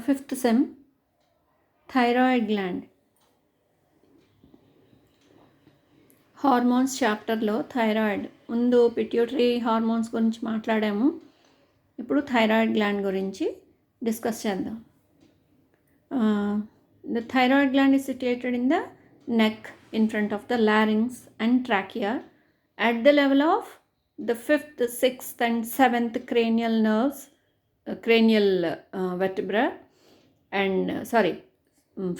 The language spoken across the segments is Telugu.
Fifth sem thyroid gland hormones చాప్టర్లో థైరాయిడ్ ముందు పిట్యూటరీ హార్మోన్స్ గురించి మాట్లాడాము. ఇప్పుడు థైరాయిడ్ గ్లాండ్ గురించి డిస్కస్ చేద్దాం. The thyroid gland is situated in the neck in front of the larynx and trachea at the level of the 5th, 6th and 7th cranial nerves, cranial vertebra and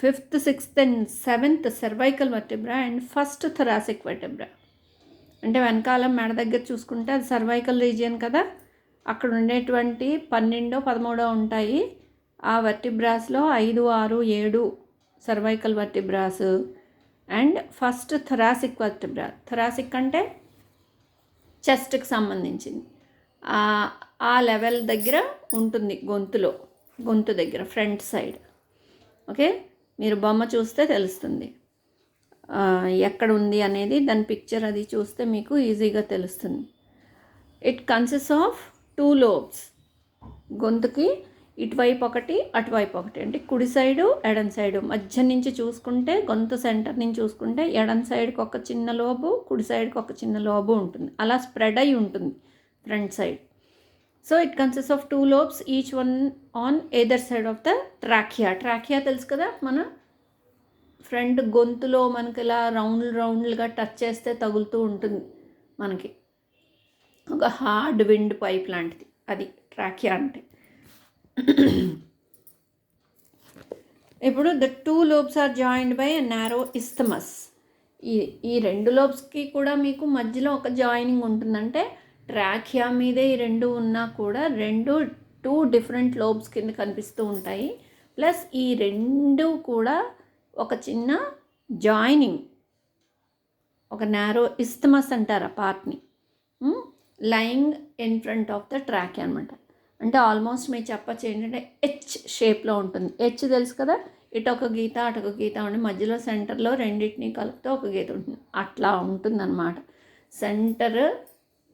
5th, 6th and 7th cervical vertebra and 1st thoracic vertebra. అంటే వెనకాల మెడ దగ్గర చూసుకుంటే అది సర్వైకల్ రీజియన్ కదా, అక్కడ ఉండేటువంటి 12, 13 ఉంటాయి. ఆ వర్టిబ్రాస్లో 5, 6, 7 cervical vertebras and first thoracic vertebra. Thoracic అంటే చెస్ట్కి సంబంధించింది. ఆ లెవెల్ దగ్గర ఉంటుంది గొంతు దగ్గర ఫ్రంట్ సైడ్. ఓకే, మీరు బొమ్మ చూస్తే తెలుస్తుంది ఎక్కడ ఉంది అనేది. దాని పిక్చర్ అది చూస్తే మీకు ఈజీగా తెలుస్తుంది. It consist of 2 lobes. గొంతుకి ఇటువైపు ఒకటి అటువైపు ఒకటి, అంటే కుడి సైడు ఎడం సైడు. మధ్య నుంచి చూసుకుంటే గొంతు సెంటర్ నుంచి చూసుకుంటే ఎడం సైడ్కి ఒక చిన్న లోబు, కుడి సైడ్కి ఒక చిన్న లోబు ఉంటుంది. అలా స్ప్రెడ్ అయి ఉంటుంది front side. So it consist of 2 lobes, each one on either side of the trachea. Trachea తెలుసు కదా, మన ఫ్రంట్ గొంతులో మనకి ఇలా రౌండ్లుగా టచ్ చేస్తే తగులుతూ ఉంటుంది మనకి, ఒక హార్డ్ విండ్ పైప్ లాంటిది. అది ట్రాకియా అంటే. ఇప్పుడు the 2 lobes are joined by a narrow isthmus. ఈ 2 lobesకి కూడా మీకు మధ్యలో ఒక జాయినింగ్ ఉంటుందంటే ట్రాకియా మీదే ఈ 2 ఉన్నా కూడా 2 డిఫరెంట్ లోబ్స్ కింద కనిపిస్తూ ఉంటాయి. ప్లస్ ఈ 2 కూడా ఒక చిన్న జాయినింగ్, ఒక నారో ఇస్థమస్ అంటారు ఆ పార్ట్ని, lying in front of the trachea అనమాట. అంటే ఆల్మోస్ట్ మీరు చెప్పచ్చు ఏంటంటే హెచ్ షేప్లో ఉంటుంది. హెచ్ తెలుసు కదా, ఇటు ఒక గీత అటు ఒక గీత ఉండి మధ్యలో సెంటర్లో రెండింటిని కలిపితే ఒక గీత ఉంటుంది. అట్లా ఉంటుందన్నమాట. సెంటర్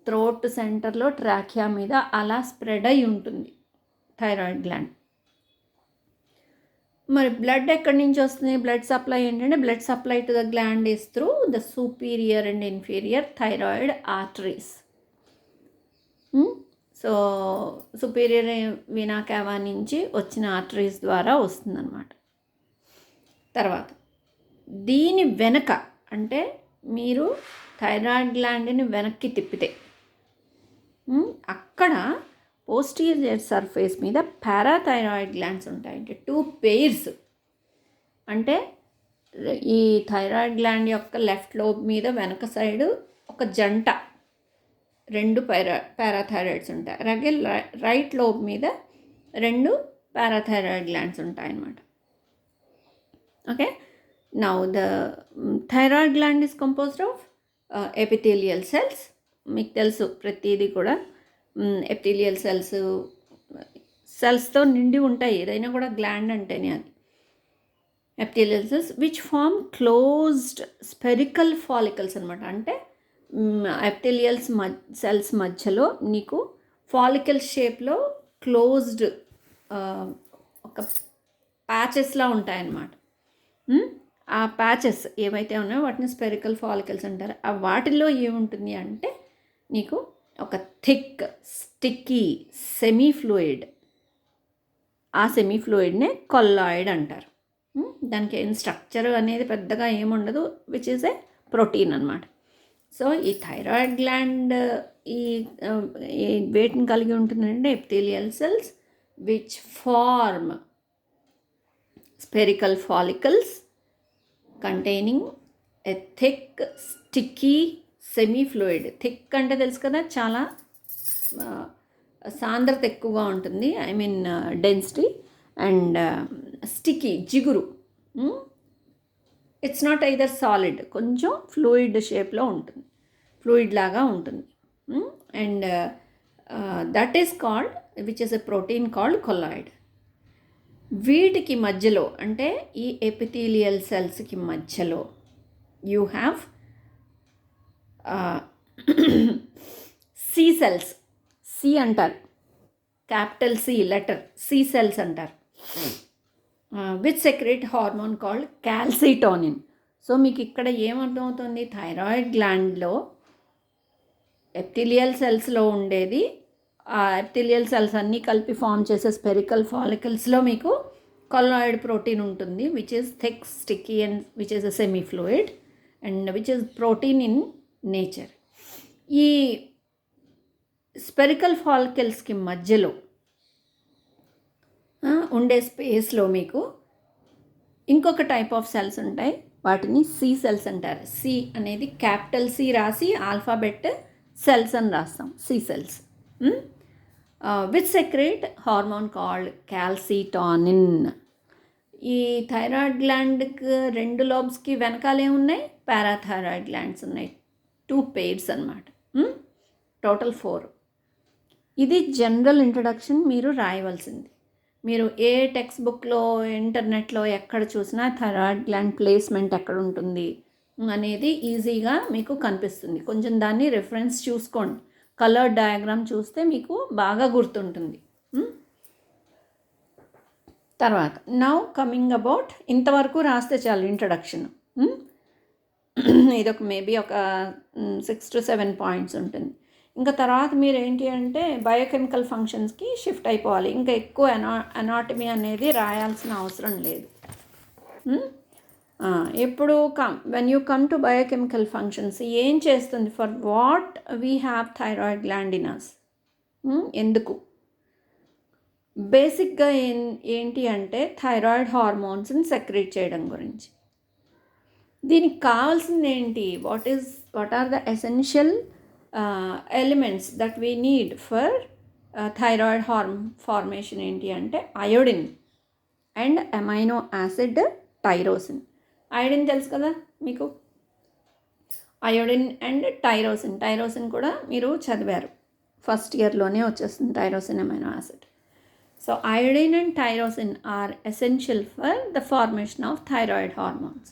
థ్రోట్ సెంటర్లో ట్రాకియా మీద అలా స్ప్రెడ్ అయి ఉంటుంది థైరాయిడ్ గ్లాండ్. మరి బ్లడ్ ఎక్కడి నుంచి వస్తుంది? బ్లడ్ సప్లై ఏంటంటే blood supply to the gland is through the superior and inferior thyroid arteries. So superior vena cava నుంచి వచ్చిన ఆర్టరీస్ ద్వారా వస్తుందన్నమాట. తర్వాత దీని వెనక, అంటే మీరు థైరాయిడ్ గ్లాండ్ని వెనక్కి తిప్పితే అక్కడ పోస్టీరియర్ సర్ఫేస్ మీద పారాథైరాయిడ్ గ్లాండ్స్ ఉంటాయి. అంటే 2 pairs. అంటే ఈ థైరాయిడ్ గ్లాండ్ యొక్క లెఫ్ట్ లోబ్ మీద వెనక సైడు ఒక జంట 2 పారాథైరాయిడ్స్ ఉంటాయి. అలాగే రైట్ లోబ్ మీద 2 పారాథైరాయిడ్ గ్లాండ్స్ ఉంటాయన్నమాట. Okay, now the thyroid gland is composed of epithelial cells. మీకు తెలుసు ప్రతిదీ కూడా ఎపిథీలియల్ సెల్స్తో నిండి ఉంటాయి. ఏదైనా కూడా గ్లాండ్ అంటేనే అది. Epithelial cells which form closed spherical follicles అనమాట. అంటే ఎపిథీలియల్ సెల్స్ మధ్యలో నీకు ఫాలికల్ షేప్లో క్లోజ్డ్ ఒక ప్యాచెస్లా ఉంటాయన్నమాట. ఆ ప్యాచెస్ ఏవైతే ఉన్నాయో వాటిని స్పెరికల్ ఫాలికల్స్ అంటారు. ఆ వాటిల్లో ఏముంటుంది అంటే నీకు ఒక థిక్ స్టిక్కీ సెమీ ఫ్లూయిడ్, ఆ సెమీ ఫ్లూయిడ్నే కొల్లాయిడ్ అంటారు. దానికి ఏం స్ట్రక్చర్ అనేది పెద్దగా ఏముండదు, విచ్ ఈజ్ ఏ ప్రోటీన్ అనమాట. సో ఈ థైరాయిడ్ గ్లాండ్ ఈ వేటిని కలిగి ఉంటుందంటే epithelial cells which form spherical follicles containing a thick sticky semi fluid. Thick అంటే తెలుసు కదా, చాలా సాంద్రత ఎక్కువగా ఉంటుంది, I mean density. And sticky జిగురు, ఇట్స్ నాట్ ఐదర్ సాలిడ్, కొంచెం ఫ్లూయిడ్ షేప్లో ఉంటుంది, ఫ్లూయిడ్ లాగా ఉంటుంది. And that is called, which is a protein called colloid. వీటికి మధ్యలో, అంటే ఈ ఎపిథీలియల్ సెల్స్కి మధ్యలో you have C cells. C అంటారు, capital C letter, C cells అంటారు. Which secrete hormone called calcitonin. So మీకు ఇక్కడ ఏమర్థమవుతుంది, థైరాయిడ్ గ్లాండ్లో ఎప్థీలియల్ సెల్స్లో ఉండేది, ఆ ఎప్థీలియల్ సెల్స్ అన్నీ కలిపి ఫామ్ చేసే స్పెరికల్ ఫాలికల్స్లో మీకు కొల్లాయిడ్ ప్రోటీన్ ఉంటుంది, which is thick sticky and which is a semi fluid and which is protein in nature. ఈ స్పెరికల్ ఫాలికల్స్కి మధ్యలో ఉండే స్పేస్లో మీకు ఇంకొక టైప్ ఆఫ్ సెల్స్ ఉంటాయి, వాటిని సి సెల్స్ అంటారు. సి అనేది క్యాపిటల్ సి రాసి ఆల్ఫాబెట్ సెల్స్ అని రాస్తాం, C cells. Which secrete hormone called calcitonin. ఈ థైరాయిడ్ గ్లాండ్కి 2 లోబ్స్కి వెనకాలే ఉన్నాయి, పారాథైరాయిడ్ గ్లాండ్స్ ఉన్నాయి, 2 pairs అన్నమాట. టోటల్ 4. ఇది జనరల్ ఇంట్రడక్షన్ మీరు రాయవలసింది. మీరు ఏ టెక్స్ట్ బుక్లో ఇంటర్నెట్లో ఎక్కడ చూసినా థైరాయిడ్ గ్లాండ్ ప్లేస్మెంట్ ఎక్కడ ఉంటుంది అనేది ఈజీగా మీకు కనిపిస్తుంది. కొంచెం దాన్ని రిఫరెన్స్ చూసుకోండి, కలర్ డయాగ్రామ్ చూస్తే మీకు బాగా గుర్తుంటుంది. తర్వాత నౌ కమింగ్ అబౌట్, ఇంతవరకు రాస్తే చాలు ఇంట్రడక్షన్. ఇదొక మేబీ ఒక 6 to 7 పాయింట్స్ ఉంటుంది. ఇంకా తర్వాత మీరు ఏంటి అంటే బయోకెమికల్ ఫంక్షన్స్కి షిఫ్ట్ అయిపోవాలి. ఇంకా ఎక్కువ అనాటమీ అనేది రాయాల్సిన అవసరం లేదు. ఎప్పుడు when you come to biochemical functions, ఏం చేస్తుంది, for what we have thyroid gland in us, ఎందుకు, బేసిక్గా ఏంటి అంటే థైరాయిడ్ హార్మోన్స్ని సెక్రెట్ చేయడం గురించి. దీనికి కావాల్సింది ఏంటి, what are the essential elements that we need for thyroid formation ఏంటి అంటే iodine and amino acid tyrosine. Iodine తెలుసు కదా మీకు, అయోడిన్ అండ్ టైరోసిన్ కూడా మీరు చదివారు, ఫస్ట్ ఇయర్లోనే వచ్చేస్తుంది tyrosine amino acid. So iodine and tyrosine are essential for the formation of thyroid hormones.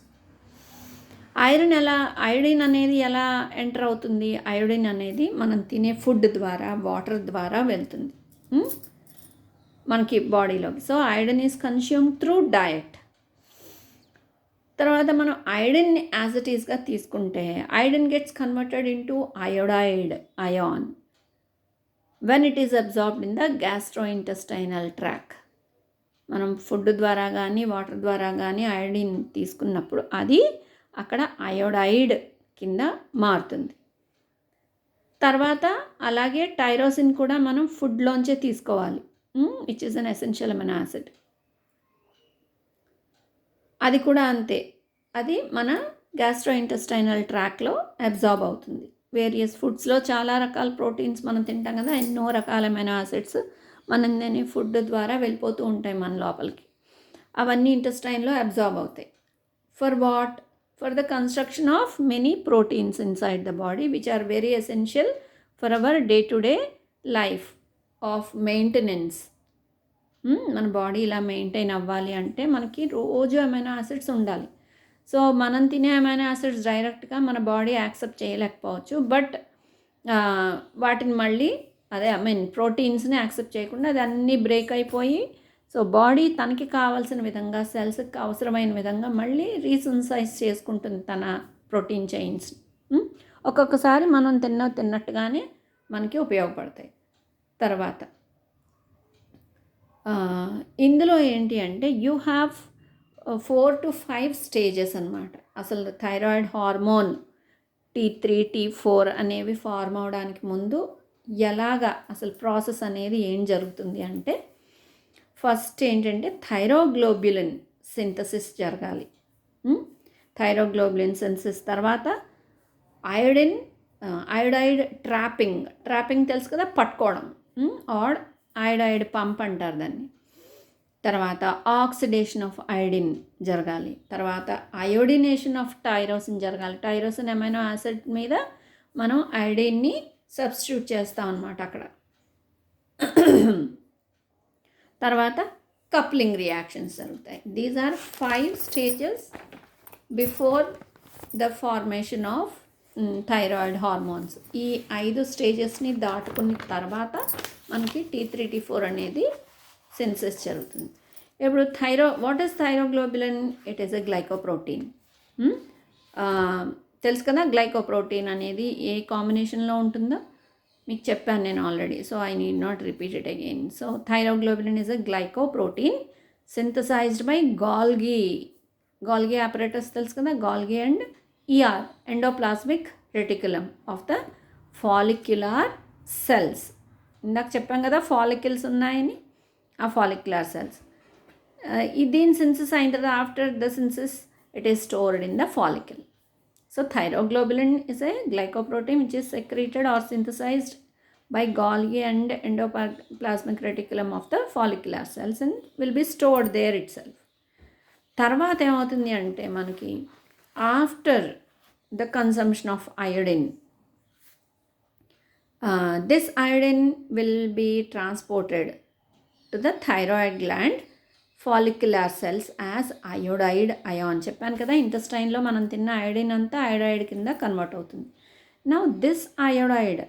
Iodine అనేది ఎలా ఎంటర్ అవుతుంది, అయోడిన్ అనేది మనం తినే ఫుడ్ ద్వారా, వాటర్ ద్వారా వెళ్తుంది మనకి బాడీలోకి. So iodine is consume through diet. తర్వాత మనం అయోడిన్ని యాజ్ ఇట్ ఈస్గా తీసుకుంటే iodine gets converted into iodide ion when it is absorbed in the gastrointestinal tract. మనం ఫుడ్ ద్వారా కానీ వాటర్ ద్వారా కానీ అయోడిన్ తీసుకున్నప్పుడు అది అక్కడ అయోడైడ్ కింద మారుతుంది. తర్వాత అలాగే టైరోసిన్ కూడా మనం ఫుడ్లోంచే తీసుకోవాలి, which is an essential amino acid. అది కూడా అంతే, అది మన గ్యాస్ట్రోఇంటెస్టైనల్ ట్రాక్లో అబ్జార్బ్ అవుతుంది. వేరియస్ ఫుడ్స్లో చాలా రకాల ప్రోటీన్స్ మనం తింటాం కదా, ఎన్నో రకాల అమైనో యాసిడ్స్ మనం తినే ఫుడ్ ద్వారా వెళ్ళిపోతూ ఉంటాయి మన లోపలికి, అవన్నీ ఇంటెస్టైన్లో అబ్జార్బ్ అవుతాయి. For what, for the construction of many proteins inside the body which are very essential for our day to day life of maintenance. మన బాడీ ఇలా మెయింటైన్ అవ్వాలి అంటే మనకి రోజు అమైనో యాసిడ్స్ ఉండాలి. సో మనం తినే అమైనో యాసిడ్స్ డైరెక్ట్గా మన బాడీ యాక్సెప్ట్ చేయలేకపోవచ్చు, బట్ వాటిని మళ్ళీ ప్రోటీన్స్ని యాక్సెప్ట్ చేయకుండా అది అన్నీ బ్రేక్ అయిపోయి, సో బాడీ తనకి కావాల్సిన విధంగా, సెల్స్కి అవసరమైన విధంగా మళ్ళీ రీసెన్సైజ్ చేసుకుంటుంది తన ప్రోటీన్ చైన్స్. ఒక్కొక్కసారి మనం తిన్నట్టుగానే మనకి ఉపయోగపడతాయి. తర్వాత ఇందులో ఏంటి అంటే యూ హ్యావ్ 4 to 5 స్టేజెస్ అన్నమాట. అసలు థైరాయిడ్ హార్మోన్ T3, T4 అనేవి ఫార్మ్ అవడానికి ముందు ఎలాగా అసలు ప్రాసెస్ అనేది ఏం జరుగుతుంది అంటే, ఫస్ట్ ఏంటంటే థైరోగ్లోబ్యులిన్ సింథసిస్ జరగాలి. థైరోగ్లోబ్యులిన్ సింథసిస్ తర్వాత అయోడైడ్ ట్రాపింగ్ తెలుసు కదా, పట్టుకోవడం, ఆర్ అయోడైడ్ పంప్ అంటారు దాన్ని. తర్వాత ఆక్సిడేషన్ ఆఫ్ అయోడిన్ జరగాలి. తర్వాత అయోడినేషన్ ఆఫ్ టైరోసిన్ జరగాలి. టైరోసిన్ అమైనో యాసిడ్ మీద మనం అయోడిన్ని సబ్స్టిట్యూట్ చేస్తాం అన్నమాట అక్కడ. తర్వాత కప్లింగ్ రియాక్షన్స్ జరుగుతాయి. These are 5 stages before the formation of thyroid hormones. ఈ 5 స్టేజెస్ని దాటుకున్న తర్వాత మనకి T3, T4 అనేది సింథసిస్ జరుగుతుంది. ఇప్పుడు what is thyroglobulin? It is a glycoprotein. తెలుసు కదా గ్లైకోప్రోటీన్ అనేది ఏ కాంబినేషన్లో ఉంటుందో మీకు చెప్పాను నేను already, so I need not repeat it again. So thyroglobulin is a glycoprotein synthesised by Golgi apparatus తెలుసు కదా, Golgi and ER endoplasmic reticulum of the follicular cells. ఇందాక చెప్పాం కదా ఫాలికల్స్ ఉన్నాయని, ఆ ఫాలిక్యులార్ సెల్స్. దీని సింథసిస్ అయిన తర్వాత after the synthesis it is stored in the follicle. So thyroglobulin is a glycoprotein which is secreted or synthesized by Golgi and endoplasmic reticulum of the follicular cells and will be stored there itself. తర్వాత ఏమవుతుంది అంటే మనకి after the consumption of iodine, this iodine will be transported to the thyroid gland follicular cells as iodide ion. చెప్పాను కదా ఇంటెస్టైన్లో మనం తిన్న అయోడిన్ అంతా అయోడైడ్ కింద కన్వర్ట్ అవుతుంది. Now this iodide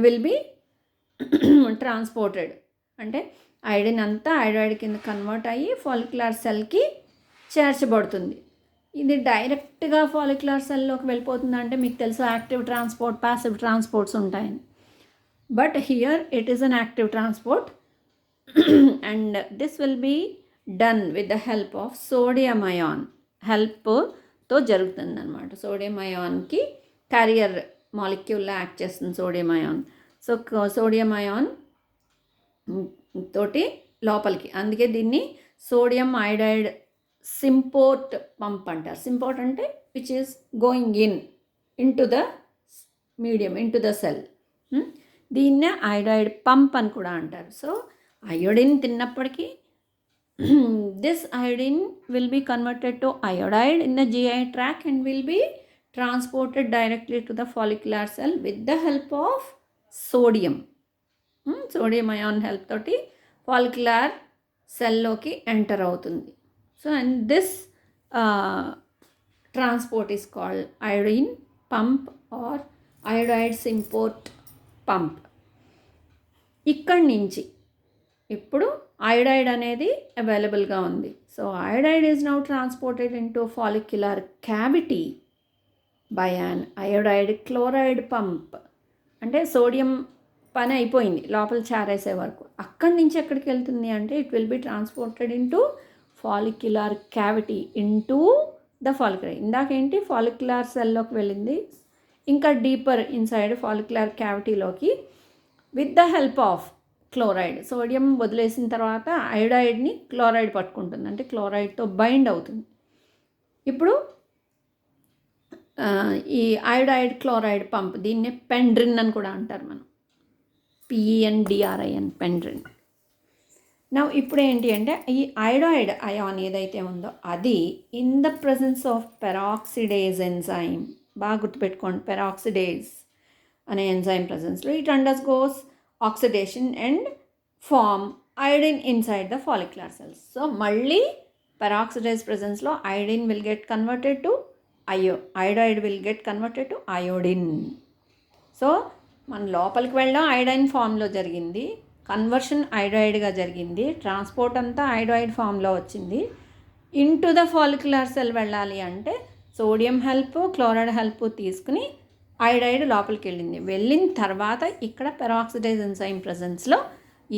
will be transported, అంటే అయోడిన్ అంతా అయోడైడ్ కింద కన్వర్ట్ అయ్యి ఫాలిక్యులార్ సెల్కి చేర్చబడుతుంది. ఇది డైరెక్ట్గా ఫాలిక్యులార్ సెల్లోకి వెళ్ళిపోతుంది అంటే మీకు తెలుసు యాక్టివ్ ట్రాన్స్పోర్ట్, ప్యాసివ్ ట్రాన్స్పోర్ట్స్ ఉంటాయని. But here it is an active transport and this will be done with the help of sodium ion హెల్ప్తో జరుగుతుంది అనమాట. సోడియం అయాన్కి క్యారియర్ మాలిక్యూల్లో యాక్ట్ చేస్తుంది sodium ion. So sodium ion తోటి లోపలికి, అందుకే దీన్ని సోడియం అయోడైడ్ సింపోర్ట్ పంప్ అంటారు. సింపోర్ట్ అంటే which is going into the medium, into the cell. దీన్నే అయోడైడ్ పంప్ అని కూడా అంటారు. సో అయోడిన్ తిన్నప్పటికీ this iodine will be converted to iodide in the GI tract and will be transported directly to the follicular cell with the help of sodium. Sodium ion help తోటి ఫాలిక్యులార్ సెల్లోకి ఎంటర్ అవుతుంది. So and this transport is called iodine pump or iodide symport pump. ఇక్కడి నుంచి ఇప్పుడు అయోడైడ్ అనేది అవైలబుల్గా ఉంది. So iodide is now transported into follicular cavity by an iodide chloride pump. అంటే సోడియం పని అయిపోయింది లోపల చేరేసే వరకు. అక్కడి నుంచి ఎక్కడికి వెళ్తుంది అంటే it will be transported into follicular cavity into the follicular. ఇందాకేంటి ఫాలిక్యులర్ సెల్లోకి వెళ్ళింది, ఇంకా డీపర్ ఇన్సైడ్ ఫాలిక్యులర్ క్యావిటీలోకి with the help of chloride. Sodium వదిలేసిన తర్వాత అయోడైడ్ని క్లోరైడ్ పట్టుకుంటుంది, అంటే క్లోరైడ్తో బైండ్ అవుతుంది. ఇప్పుడు ఈ అయోడైడ్ క్లోరైడ్ పంప్, దీన్నే పెండ్రిన్ అని కూడా అంటారు మనం, PENDRIN పెండ్రిన్. నా ఇప్పుడు ఏంటి అంటే ఈ అయోడైడ్ అయాన్ ఏదైతే ఉందో అది in the presence of peroxidase enzyme, బాగా గుర్తుపెట్టుకోండి, పెరాక్సిడేజ్ అనే ఎంజైమ్ ప్రెసెన్స్లో it undergoes oxidation and form iodine inside the follicular cells. So మళ్ళీ peroxidase presence లో iodine will get converted to iodide will get converted to iodine. So మన లోపలికి వెళ్ళడం ఐడైన్ ఫామ్లో జరిగింది, కన్వర్షన్ అయోడైడ్గా జరిగింది, ట్రాన్స్పోర్ట్ అంతా అయోడైడ్ ఫామ్లో వచ్చింది. ఇంటూ ద ఫాలిక్యులర్ సెల్ వెళ్ళాలి అంటే సోడియం హెల్ప్ క్లోరైడ్ హెల్ప్ తీసుకుని అయోడైడ్ లోపలికి వెళ్ళిన తర్వాత ఇక్కడ పెరాక్సిడైజ్ ఎంజైమ్ ప్రెసెన్స్లో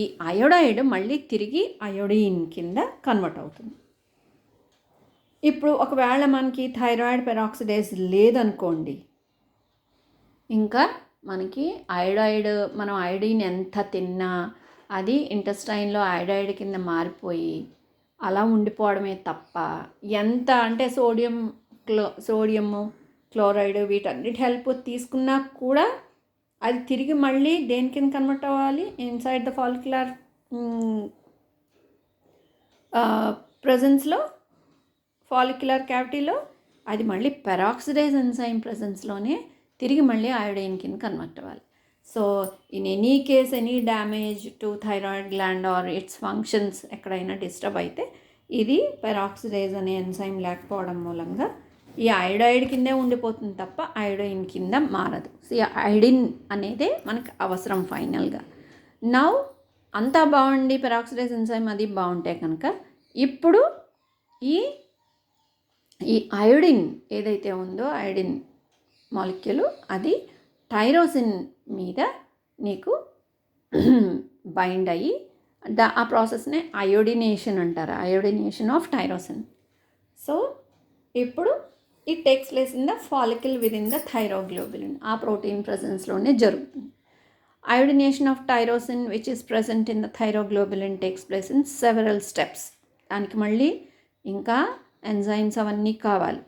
ఈ అయోడైడ్ మళ్ళీ తిరిగి అయోడిన్ కింద కన్వర్ట్ అవుతుంది. ఇప్పుడు ఒకవేళ మనకి థైరాయిడ్ పెరాక్సిడైజ్ లేదనుకోండి, ఇంకా మనకి అయోడైడ్, మనం అయోడిన్ ఎంత తిన్నా అది ఇంటెస్టైన్లో అయోడైడ్ కింద మారిపోయి అలా ఉండిపోవడమే తప్ప, ఎంత అంటే సోడియము క్లోరైడ్ వీటన్నిటి హెల్ప్ తీసుకున్నా కూడా అది తిరిగి మళ్ళీ దేని కింద కన్వర్ట్ అవ్వాలి, ఇన్సైడ్ ద ఫాలిక్యులర్ ప్రెజెన్స్లో, ఫాలిక్యులర్ క్యావిటీలో అది మళ్ళీ పెరాక్సిడైజ్ ఎంజైమ్ ప్రెజెన్స్లోనే తిరిగి మళ్ళీ అయోడైన్ కింద కన్వర్ట్ అవ్వాలి. So in any case any damage to thyroid gland or its functions ఎక్కడైనా డిస్టర్బ్ అయితే ఇది పెరాక్సిడైజ్ అనే ఎంజైమ్ లేకపోవడం మూలంగా ఈ అయోడైడ్ కిందే ఉండిపోతుంది తప్ప అయోడైన్ కింద మారదు. సో ఈ అయోడిన్ అనేదే మనకు అవసరం ఫైనల్గా. నౌ అంతా బాగుండి పెరాక్సిడేస్ ఎంజైమ్ అది బాగుంటే కనుక ఇప్పుడు ఈ ఈ అయోడిన్ ఏదైతే ఉందో అయోడిన్ మాలిక్యూల్ అది టైరోసిన్ మీద నీకు బైండ్ అయ్యి ఆ ప్రాసెస్నే అయోడినేషన్ అంటారు, అయోడినేషన్ ఆఫ్ టైరోసిన్. సో ఇప్పుడు it takes place in the follicle with in the thyroglobulin, ఆ ప్రోటీన్ ప్రెజెన్స్లోనే జరుగుతుంది. Iodination of tyrosine which is present in the thyroglobulin takes place in several steps. దానికి మళ్ళీ ఇంకా ఎంజైమ్స్ అవన్నీ కావాలి.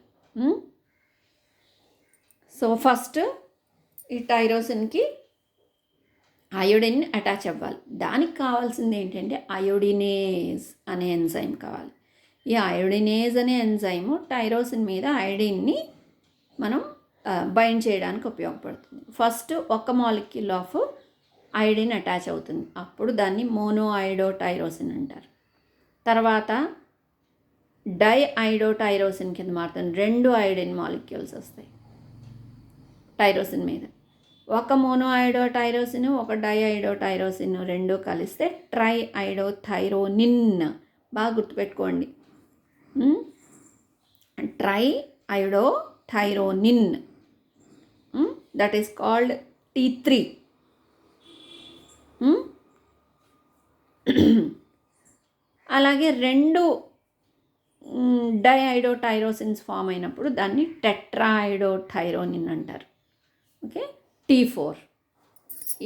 సో ఫస్ట్ ఈ టైరోసిన్కి అయోడిన్ అటాచ్ అవ్వాలి. దానికి కావాల్సింది ఏంటంటే అయోడినేజ్ అనే ఎంజైమ్ కావాలి. ఈ అయోడినేజ్ అనే ఎంజైమ్ టైరోసిన్ మీద అయోడిన్ని మనం బైండ్ చేయడానికి ఉపయోగపడుతుంది. ఫస్ట్ ఒక మాలిక్యూల్ ఆఫ్ అయోడిన్ అటాచ్ అవుతుంది, అప్పుడు దాన్ని మోనోఐడోటైరోసిన్ అంటారు. తర్వాత డైఐడోటైరోసిన్ కింద మారుతుంది, 2 అయోడిన్ మాలిక్యూల్స్ వస్తాయి టైరోసిన్ మీద. ఒక మోనోఐడోటైరోసిన్ ఒక డైఐడోటైరోసిన్ 2 కలిస్తే ట్రైఐడోథైరోనిన్. బాగా గుర్తుపెట్టుకోండి, ట్రైఐడోథైరోనిన్, దట్ ఈస్ కాల్డ్ T3. అలాగే 2 డైఐడోటైరోసిన్స్ ఫామ్ అయినప్పుడు దాన్ని టెట్రాఐడోథైరోనిన్ అంటారు. Okay, T4.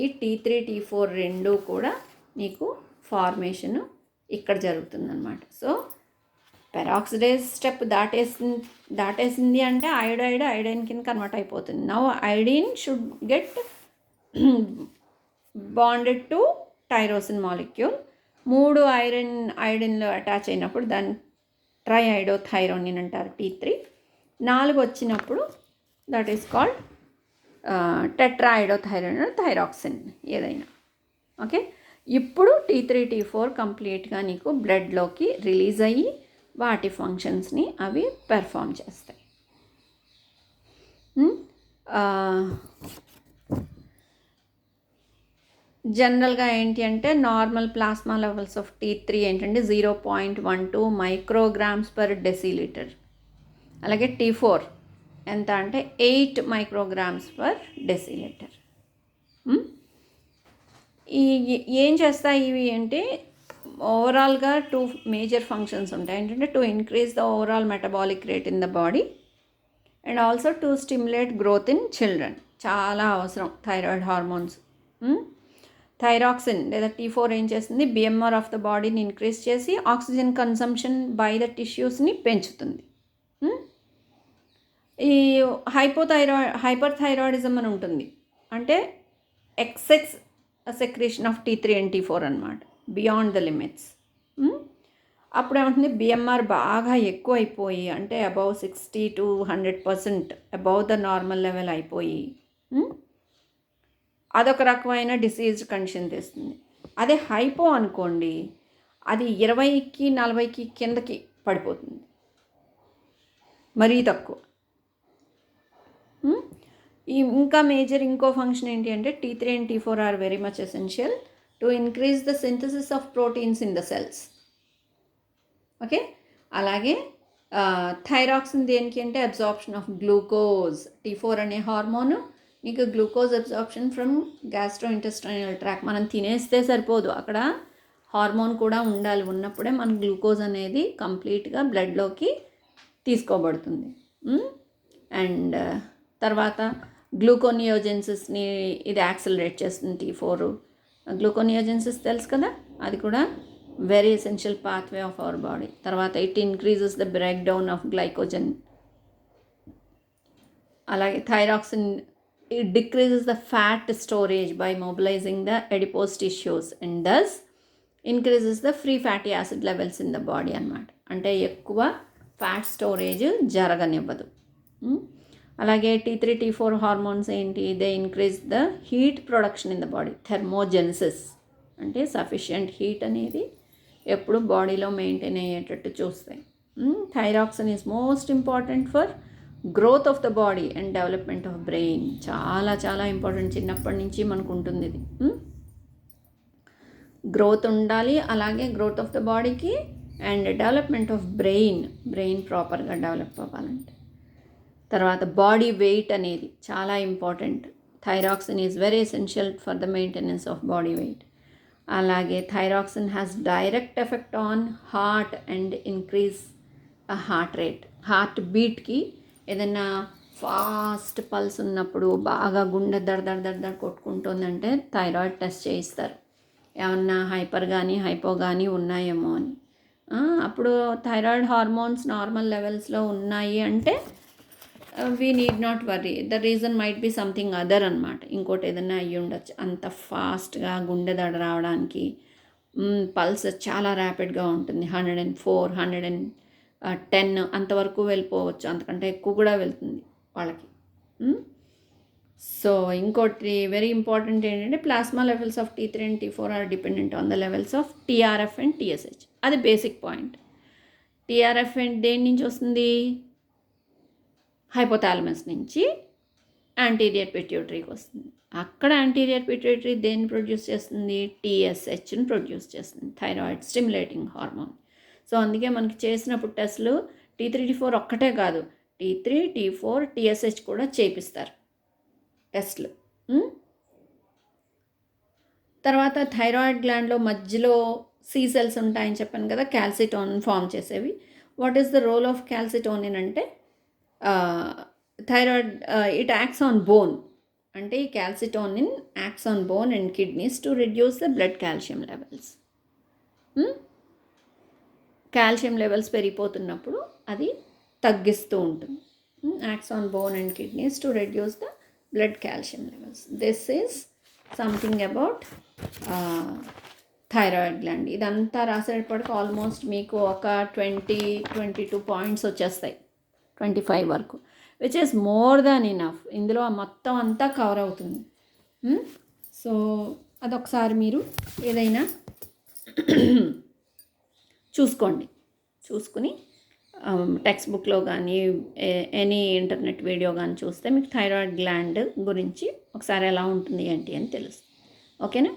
ఈ T3 T4 2 కూడా నీకు ఫార్మేషను ఇక్కడ జరుగుతుందన్నమాట. సో పెరాక్సిడేస్ స్టెప్ దాటేసింది అంటే అయోడైన్ కింద కన్వర్ట్ అయిపోతుంది. Now iodine should get bonded to tyrosine molecule. 3 అయోడిన్లో అటాచ్ అయినప్పుడు దాన్ని ట్రైఐడోథైరోనిన్ అంటారు, T3. 4 వచ్చినప్పుడు that is called tetraiodothyronine, thyroxine ఏదైనా. ఓకే, ఇప్పుడు T3 T4 కంప్లీట్గా నీకు బ్లడ్లోకి రిలీజ్ అయ్యి వాటి ఫంక్షన్స్ని అవి పెర్ఫామ్ చేస్తాయి. జనరల్గా ఏంటి అంటే normal plasma levels of T3 ఏంటంటే 0.12 మైక్రోగ్రామ్స్ పర్ డెసిలీటర్. అలాగే T4 ఎంత అంటే 8 మైక్రోగ్రామ్స్ పర్ డెసిలీటర్. ఏం చేస్తాయి ఇవి అంటే ఓవరాల్గా 2 మేజర్ ఫంక్షన్స్ ఉంటాయి. ఏంటంటే to increase the overall metabolic rate in the body and also to stimulate growth in children. చాలా అవసరం థైరాయిడ్ హార్మోన్స్. థైరాక్సిన్ లేదా T4 ఏం చేస్తుంది, బిఎంఆర్ ఆఫ్ ద బాడీని ఇంక్రీజ్ చేసి ఆక్సిజన్ కన్సంప్షన్ బై ద టిష్యూస్ని పెంచుతుంది. ఈ హైపర్ థైరాయిడిజం అని ఉంటుంది, అంటే excess secretion of T3 and T4 అనమాట, బియాండ్ ద లిమిట్స్. అప్పుడు ఏమంటుంది, బిఎంఆర్ బాగా ఎక్కువ అయిపోయి అంటే above 60 to 100% above the normal level అయిపోయి అదొక రకమైన డిసీజ్ కండిషన్ తెస్తుంది. అదే హైపో అనుకోండి, అది 20కి 40కి కిందకి పడిపోతుంది, మరీ తక్కువ. ఇంకా మేజర్ ఇంకో ఫంక్షన్ ఏంటి అంటే T3 and T4 are very much essential to increase the synthesis of proteins in the cells. Okay, అలాగే థైరాక్సిన్ దేనికి అంటే అబ్జార్ప్షన్ ఆఫ్ గ్లూకోజ్. T4 అనే హార్మోను మీకు glucose absorption from gastro intestinal tract. మనం తినేస్తే సరిపోదు, అక్కడ హార్మోన్ కూడా ఉండాలి. ఉన్నప్పుడే మన గ్లూకోజ్ అనేది కంప్లీట్గా బ్లడ్లోకి తీసుకోబడుతుంది. అండ్ తర్వాత గ్లూకోనియోజెన్సిస్ని ఇది యాక్సిలరేట్ చేస్తుంది T4. గ్లూకోనియోజెన్సిస్ తెలుసు కదా, అది కూడా very essential pathway of our body. తర్వాత it increases the break down of glycogen. అలాగే thyroxine it decreases the fat storage by mobilizing the adipose tissues and thus increases the free fatty acid levels in the body అన్నమాట. అంటే ఎక్కువ ఫ్యాట్ స్టోరేజ్ జరగనివ్వదు. అలాగే T3 T4 హార్మోన్స్ ఏంటి, they increase the heat production in the body, thermogenesis. అంటే సఫిషియంట్ హీట్ అనేది ఎప్పుడు బాడీలో మెయింటైన్ అయ్యేటట్టు చూస్తాయి. Thyroxine is most important for growth of the body and development of brain. చాలా చాలా ఇంపార్టెంట్, చిన్నప్పటి నుంచి మనకు ఉంటుంది ఇది. గ్రోత్ ఉండాలి, అలాగే గ్రోత్ ఆఫ్ ద బాడీకి అండ్ డెవలప్మెంట్ ఆఫ్ బ్రెయిన్ ప్రాపర్గా డెవలప్ అవ్వాలంటే. తర్వాత బాడీ వెయిట్ అనేది చాలా important. Thyroxine is very essential for the maintenance of body weight. అలాగే thyroxine has direct effect on heart and increase heart rate. Heart బీట్కి ఏదైనా ఫాస్ట్ పల్స్ ఉన్నప్పుడు బాగా గుండె దడ కొట్టుకుంటుందంటే థైరాయిడ్ టెస్ట్ చేయిస్తారు, ఏమన్నా హైపర్ కానీ హైపో కానీ ఉన్నాయేమో అని. అప్పుడు థైరాయిడ్ హార్మోన్స్ నార్మల్ లెవెల్స్లో ఉన్నాయి అంటే we need not worry, the reason might be something other అనమాట. ఇంకోటి ఏదైనా అయ్యి ఉండొచ్చు. అంత ఫాస్ట్గా గుండె దడ రావడానికి పల్స్ చాలా ర్యాపిడ్గా ఉంటుంది. 104, 110 అంతవరకు వెళ్ళిపోవచ్చు, అంతకంటే ఎక్కువ కూడా వెళ్తుంది వాళ్ళకి. సో ఇంకోటి వెరీ ఇంపార్టెంట్ ఏంటంటే plasma levels of T3 and T4 are dependent on the levels of TRF and TSH. అది బేసిక్ పాయింట్. TRF అండ్ దేని నుంచి వస్తుంది? హైపోథాలమస్ నుంచి యాంటీరియర్ పిట్యూటరీకి వస్తుంది. అక్కడ యాంటీరియర్ పిట్యూటరీ దేన్ని ప్రొడ్యూస్ చేస్తుంది? TSHని ప్రొడ్యూస్ చేస్తుంది, థైరాయిడ్ స్టిమ్యులేటింగ్ హార్మోన్. సో అందుకే మనకి చేసినప్పుడు టెస్టులు T3, T4 ఒక్కటే కాదు, T3, T4, TSH కూడా చేపిస్తారు టెస్ట్లు. తర్వాత థైరాయిడ్ గ్లాండ్లో మధ్యలో C సెల్స్ ఉంటాయని చెప్పాను కదా, క్యాల్సిటోనిన్ ఫామ్ చేసేవి. What is the role of calcitonin అంటే thyroid it acts on bone. అంటే ఈ calcitonin acts on bone and kidneys to reduce the blood calcium levels. Calcium levels పెరిగిపోతున్నప్పుడు అది తగ్గిస్తూ ఉంటుంది. Acts on bone and kidneys to reduce the blood calcium levels. This is something about thyroid gland. ఇదంతా రాసేటప్పటికి ఆల్మోస్ట్ మీకు ఒక 22 పాయింట్స్ వచ్చేస్తాయి, 25 వరకు, which is more than enough. ఇందులో మొత్తం అంతా కవర్ అవుతుంది. సో అదొకసారి మీరు ఏదైనా చూసుకుని టెక్స్ట్ బుక్లో కానీ ఎనీ ఇంటర్నెట్ వీడియో కానీ చూస్తే మీకు థైరాయిడ్ గ్లాండ్ గురించి ఒకసారి ఎలా ఉంటుంది ఏంటి అని తెలుస్తుంది. ఓకేనా?